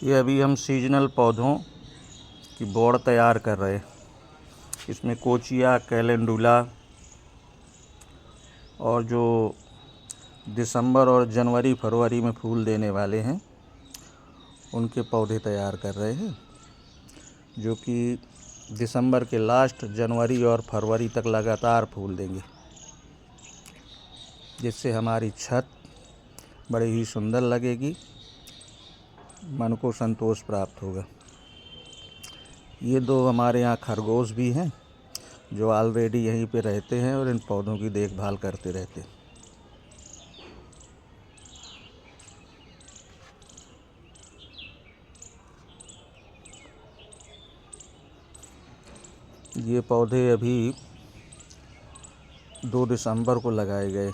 ये अभी हम सीजनल पौधों की बोड़ तैयार कर रहे हैं। इसमें कोचिया, कैलेंडुला और जो दिसंबर और जनवरी फरवरी में फूल देने वाले हैं उनके पौधे तैयार कर रहे हैं, जो कि दिसंबर के लास्ट, जनवरी और फरवरी तक लगातार फूल देंगे, जिससे हमारी छत बड़ी ही सुंदर लगेगी, मन को संतोष प्राप्त होगा। ये दो हमारे यहाँ खरगोश भी हैं जो ऑलरेडी यहीं पे रहते हैं और इन पौधों की देखभाल करते रहते हैं। ये पौधे अभी 2 दिसंबर को लगाए गए।